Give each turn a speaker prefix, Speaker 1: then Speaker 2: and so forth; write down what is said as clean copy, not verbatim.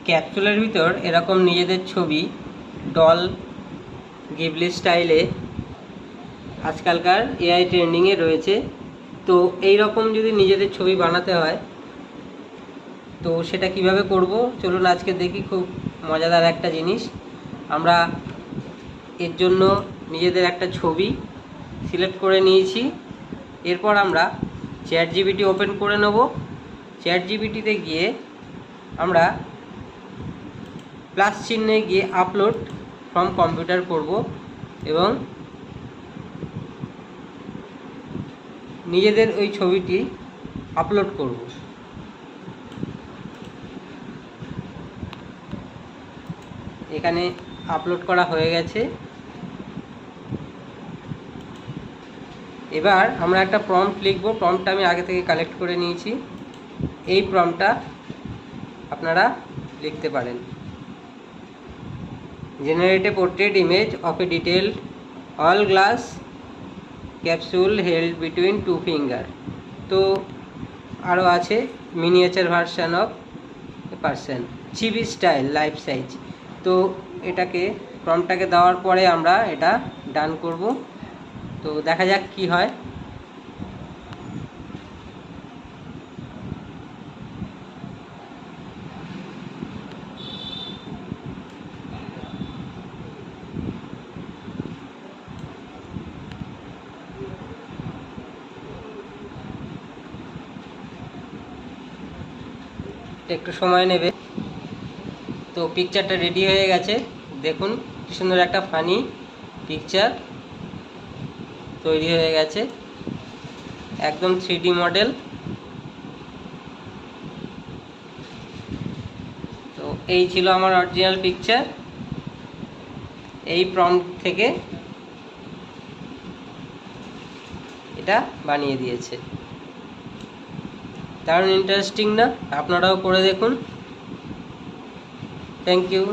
Speaker 1: ক্যাপসুলের ভিতর এরকম নিজেদের ছবি ডল গিবলি স্টাইলে আজকালকার এআই ট্রেন্ডিংয়ে রয়েছে। তো এই রকম যদি নিজেদের ছবি বানাতে হয় তো সেটা কিভাবে করব চলুন আজকে দেখি। খুব মজাদার একটা জিনিস। আমরা এর জন্য নিজেদের একটা ছবি সিলেক্ট করে নিয়েছি। এরপর আমরা চ্যাট জিপিটি ওপেন করে নেব। চ্যাট জিপিটিতে গিয়ে আমরা প্লাস চিহ্নে গিয়ে আপলোড ফ্রম কম্পিউটার করব এবং নিজেদের ওই ছবিটি আপলোড করব। এখানে আপলোড করা হয়ে গেছে। এবার আমরা একটা প্রম্পট লিখব। প্রম্পটটা আমি আগে থেকে কালেক্ট করে নিয়েছি। এই প্রম্পটটা আপনারা লিখতে পারেন। Generate a portrait image of a detailed all glass capsule held between two finger. তো আরও আছে miniature version of a person chibi style life size. তো এটাকে প্রম্পটটাকে দেওয়ার পরে আমরা এটা ডান করব। তো দেখা যাক কি হয়। একটু সময় নেবে। তো পিকচারটা রেডি হয়ে গেছে। দেখুন কি সুন্দর একটা ফানি পিকচার তৈরি হয়ে গেছে, একদম 3D মডেল। তো এই ছিল আমার অরিজিনাল পিকচার। এই প্রম্পট থেকে এটা বানিয়ে দিয়েছে। দারুণ ইন্টারেস্টিং না? আপনারাও করে দেখুন। Thank you.